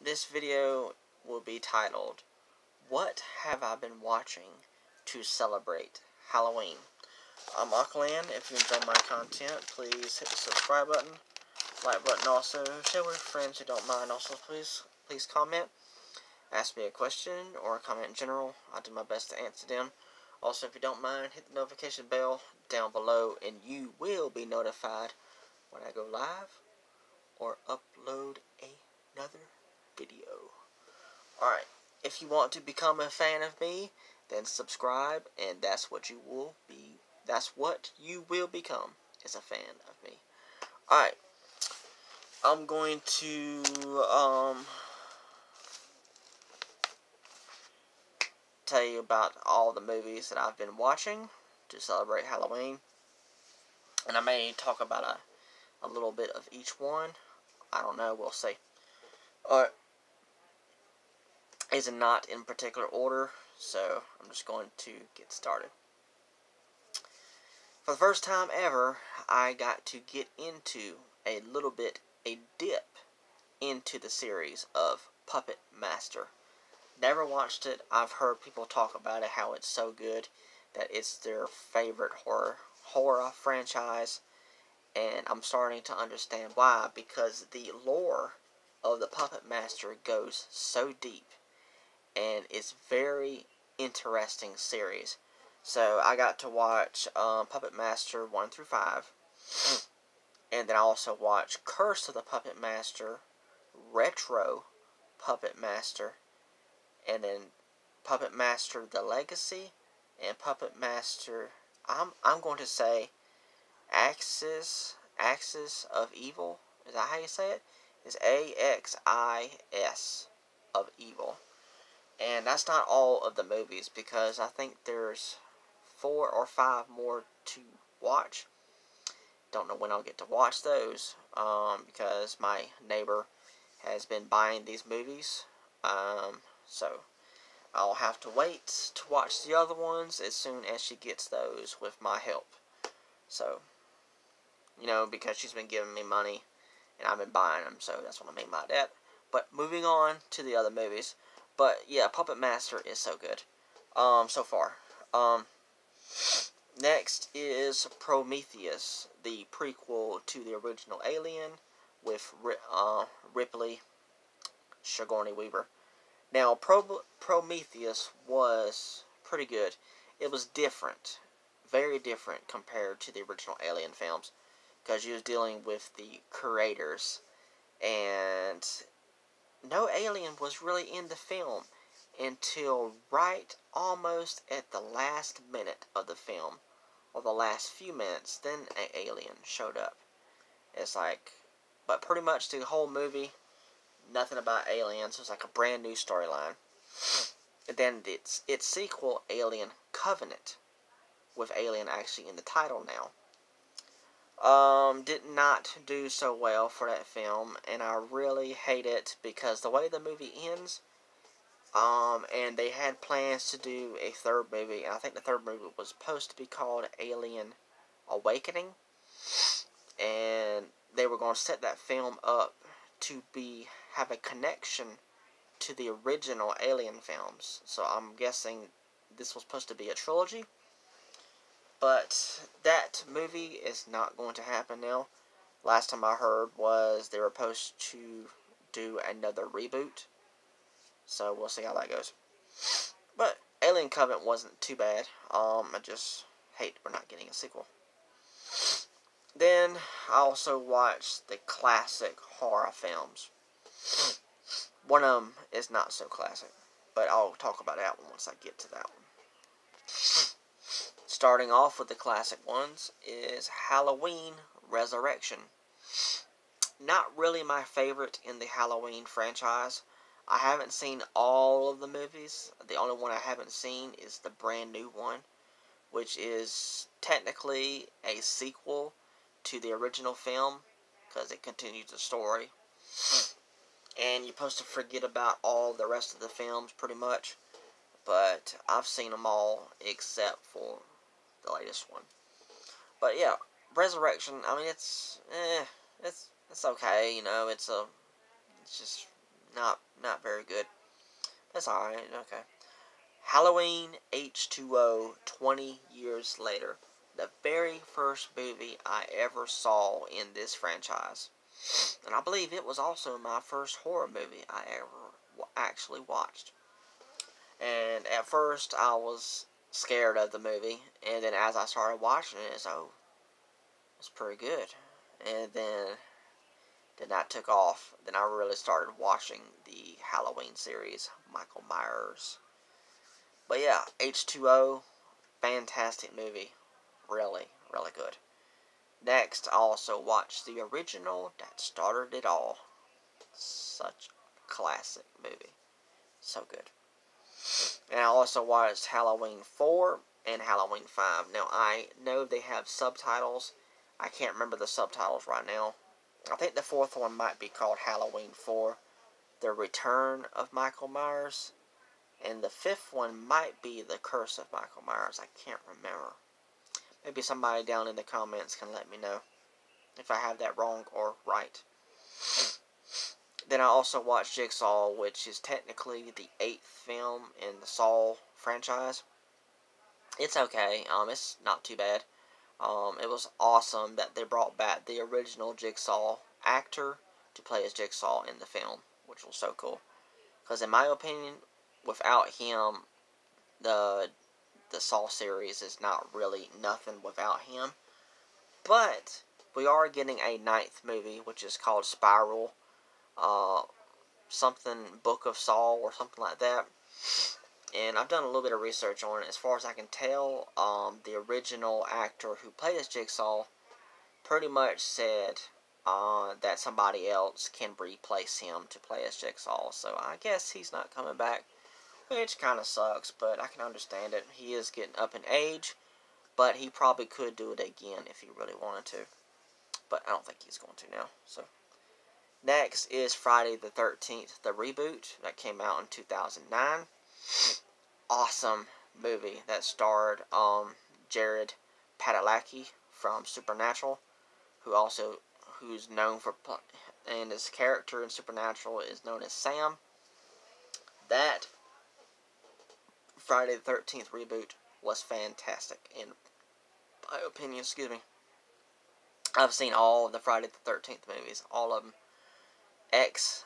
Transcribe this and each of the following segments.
This video will be titled, What Have I Been Watching to Celebrate Halloween? I'm Auckland. If you enjoy my content, please hit the subscribe button, like button also, share with friends who don't mind. Also, please comment, ask me a question, or comment in general. I'll do my best to answer them. Also, if you don't mind, hit the notification bell down below, and you will be notified when I go live or upload another video. Alright, if you want to become a fan of me, then subscribe, and that's what you will become, is a fan of me. Alright, I'm going to tell you about all the movies that I've been watching to celebrate Halloween, and I may talk about a little bit of each one. I don't know, we'll see. Alright, is not in particular order, so I'm just going to get started. For the first time ever, I got to get into a dip into the series of Puppet Master. Never watched it. I've heard people talk about it, how it's so good, that it's their favorite horror franchise, and I'm starting to understand why, because the lore of the Puppet Master goes so deep, and it's very interesting series. So I got to watch Puppet Master 1 through 5, and then I also watched Curse of the Puppet Master, Retro Puppet Master, and then Puppet Master The Legacy, and Puppet Master, I'm going to say Axis of Evil. Is that how you say it? It's AXIS of Evil. And that's not all of the movies, because I think there's 4 or 5 more to watch. Don't know when I'll get to watch those, because my neighbor has been buying these movies. So I'll have to wait to watch the other ones as soon as she gets those with my help. So, because she's been giving me money and I've been buying them, so that's what I mean by that. But moving on to the other movies. But yeah, Puppet Master is so good. So far. Next is Prometheus, the prequel to the original Alien with Ripley, Sigourney Weaver. Now, Prometheus was pretty good. It was different, very different compared to the original Alien films, because you was dealing with the creators, and no alien was really in the film until right almost at the last minute of the film, or the last few minutes. Then an alien showed up. It's like, but pretty much the whole movie, nothing about aliens. It's like a brand new storyline. And then its sequel, Alien Covenant, with alien actually in the title now, did not do so well for that film, and I really hate it, because the way the movie ends, and they had plans to do a third movie, and I think the third movie was supposed to be called Alien Awakening, and they were going to set that film up to have a connection to the original Alien films. So I'm guessing this was supposed to be a trilogy, but that movie is not going to happen now. Last time I heard was they were supposed to do another reboot, so we'll see how that goes. But Alien Covenant wasn't too bad. I just hate we're not getting a sequel. Then I also watched the classic horror films. One of them is not so classic, but I'll talk about that one once I get to that one. Starting off with the classic ones is Halloween Resurrection. Not really my favorite in the Halloween franchise. I haven't seen all of the movies. The only one I haven't seen is the brand new one, which is technically a sequel to the original film, because it continues the story. And you're supposed to forget about all the rest of the films, pretty much. But I've seen them all, except for the latest one. But yeah, Resurrection, I mean, it's okay, it's just Not very good. That's alright, okay. Halloween H2O 20 years later. The very first movie I ever saw in this franchise. And I believe it was also my first horror movie I ever actually watched. And at first I was scared of the movie, and then as I started watching it, it's pretty good. And then that took off. Then I really started watching the Halloween series, Michael Myers. But yeah, H2O, fantastic movie. Really, really good. Next, I also watched the original that started it all. Such a classic movie. So good. And I also watched Halloween 4 and Halloween 5. Now, I know they have subtitles. I can't remember the subtitles right now. I think the fourth one might be called Halloween 4, The Return of Michael Myers. And the fifth one might be The Curse of Michael Myers. I can't remember. Maybe somebody down in the comments can let me know if I have that wrong or right. Then I also watched Jigsaw, which is technically the 8th film in the Saw franchise. It's okay. It's not too bad. It was awesome that they brought back the original Jigsaw actor to play as Jigsaw in the film, which was so cool. Because in my opinion, without him, the Saw series is not really nothing without him. But we are getting a 9th movie, which is called Spiral. Something Book of Saw or something like that. And I've done a little bit of research on it. As far as I can tell, the original actor who played as Jigsaw pretty much said that somebody else can replace him to play as Jigsaw. So I guess he's not coming back, which kind of sucks, but I can understand it. He is getting up in age, but he probably could do it again if he really wanted to. But I don't think he's going to now. So next is Friday the 13th, the reboot that came out in 2009. Awesome movie that starred Jared Padalecki from Supernatural, who's known for and his character in Supernatural is known as Sam. That Friday the 13th reboot was fantastic in my opinion. Excuse me. I've seen all of the Friday the 13th movies, all of them. X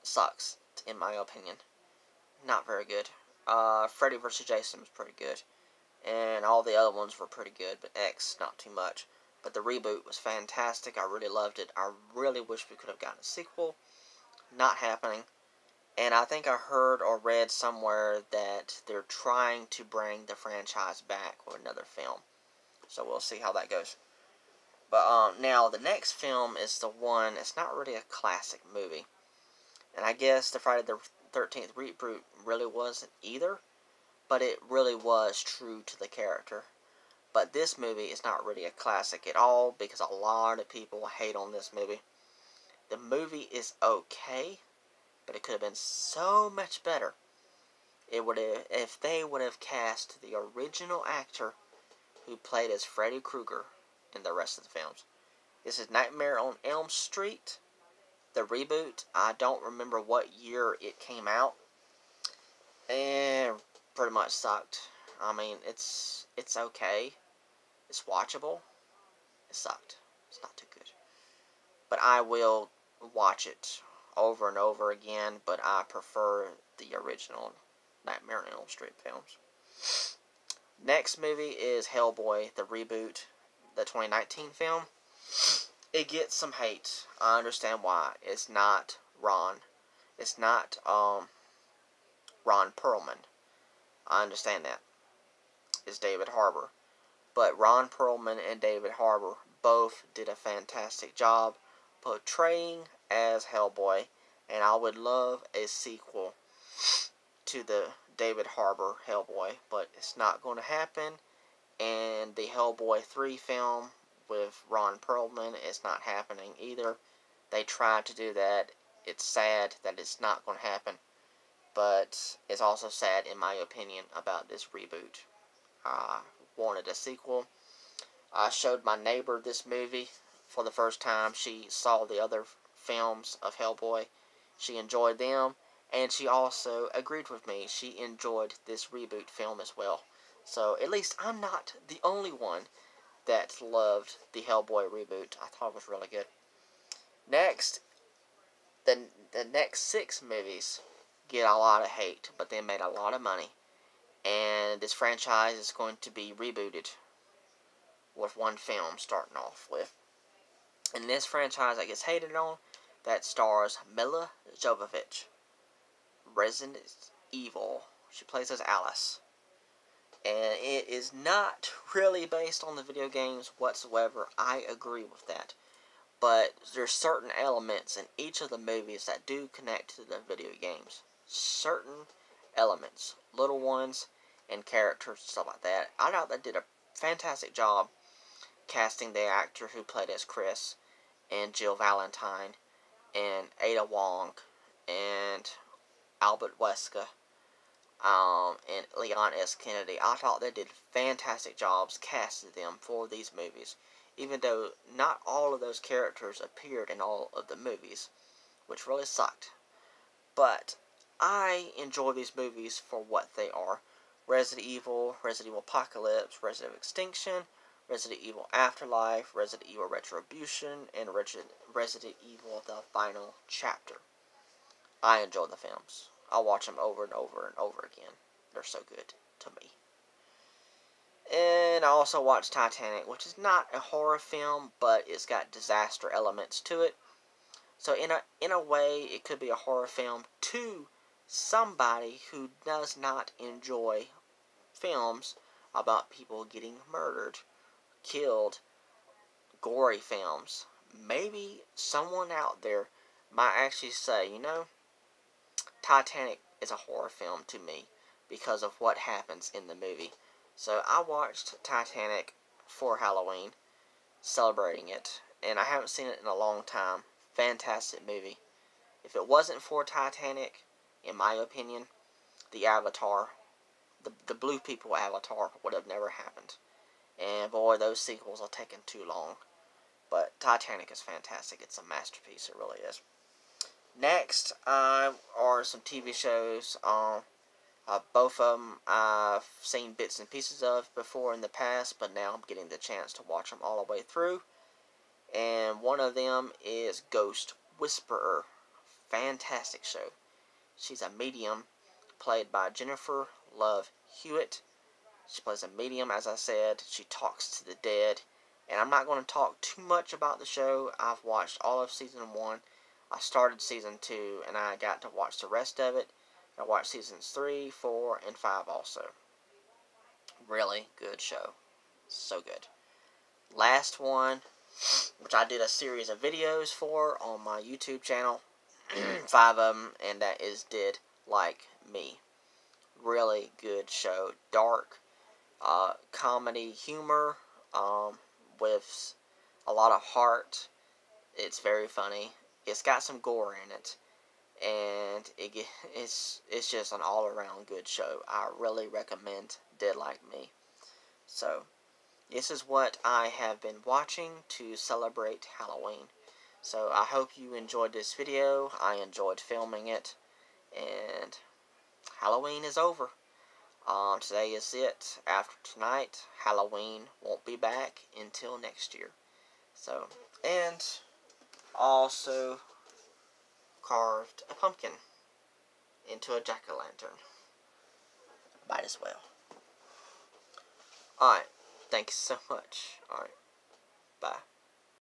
sucks in my opinion. Not very good. Freddy vs. Jason was pretty good. And all the other ones were pretty good, but X, not too much. But the reboot was fantastic. I really loved it. I really wish we could have gotten a sequel. Not happening. And I think I heard or read somewhere that they're trying to bring the franchise back with another film. So we'll see how that goes. But now the next film is the one, it's not really a classic movie. And I guess the Friday the 13th reboot really wasn't either, but it really was true to the character. But this movie is not really a classic at all because a lot of people hate on this movie. The movie is okay, but it could have been so much better. It would have, if they would have cast the original actor who played as Freddy Krueger in the rest of the films. This is Nightmare on Elm Street, the reboot. I don't remember what year it came out. And pretty much sucked. I mean, it's okay. It's watchable. It sucked. It's not too good. But I will watch it over and over again, but I prefer the original Nightmare on Elm Street films. Next movie is Hellboy, the reboot, the 2019 film. It gets some hate. I understand why. It's not Ron. It's not Ron Perlman. I understand that. It's David Harbour. But Ron Perlman and David Harbour both did a fantastic job portraying as Hellboy, and I would love a sequel to the David Harbour Hellboy, but it's not going to happen. And the Hellboy 3 film with Ron Perlman is not happening either. They tried to do that. It's sad that it's not going to happen, but it's also sad in my opinion about this reboot. I wanted a sequel. I showed my neighbor this movie for the first time. She saw the other films of Hellboy, She enjoyed them, and she also agreed with me. She enjoyed this reboot film as well. So at least I'm not the only one that loved the Hellboy reboot. I thought it was really good. Next, the next 6 movies get a lot of hate, but they made a lot of money. And this franchise is going to be rebooted with one film starting off with. And this franchise that gets hated on, that stars Milla Jovovich, Resident Evil. She plays as Alice. And it is not really based on the video games whatsoever. I agree with that. But there's certain elements in each of the movies that do connect to the video games. Certain elements, little ones, and characters, stuff like that. I thought they did a fantastic job casting the actor who played as Chris, and Jill Valentine, and Ada Wong, and Albert Wesker, and Leon S. Kennedy. I thought they did fantastic jobs casting them for these movies, even though not all of those characters appeared in all of the movies, which really sucked. But I enjoy these movies for what they are. Resident Evil Apocalypse, Resident Evil Extinction, Resident Evil Afterlife, Resident Evil Retribution, and Resident Evil The Final Chapter. I enjoy the films. I'll watch them over and over and over again. They're so good to me. And I also watched Titanic, which is not a horror film, but it's got disaster elements to it. So in a way, it could be a horror film to somebody who does not enjoy films about people getting murdered, killed, gory films. Maybe someone out there might actually say, you know, Titanic is a horror film to me because of what happens in the movie. So I watched Titanic for Halloween, celebrating it, and I haven't seen it in a long time. Fantastic movie. If it wasn't for Titanic, in my opinion, the Avatar, the Blue People Avatar would have never happened. And boy, those sequels are taking too long. But Titanic is fantastic. It's a masterpiece. It really is. Next are some TV shows. Both of them I've seen bits and pieces of before in the past, but now I'm getting the chance to watch them all the way through. And one of them is Ghost Whisperer. Fantastic show. She's a medium played by Jennifer Love Hewitt. She plays a medium, as I said. She talks to the dead. And I'm not going to talk too much about the show. I've watched all of Season 1. I started Season 2, and I got to watch the rest of it. I watched Seasons 3, 4, and 5 also. Really good show. So good. Last one, which I did a series of videos for on my YouTube channel. 5 of them, and that is Dead Like Me. Really good show. Dark, comedy humor, with a lot of heart. It's very funny. It's got some gore in it, and it's just an all-around good show. I really recommend Dead Like Me. So, this is what I have been watching to celebrate Halloween. So, I hope you enjoyed this video. I enjoyed filming it, and Halloween is over. Today is it. After tonight, Halloween won't be back until next year. So, and also carved a pumpkin into a jack-o'-lantern. Might as well. Alright, thanks so much. Alright, bye.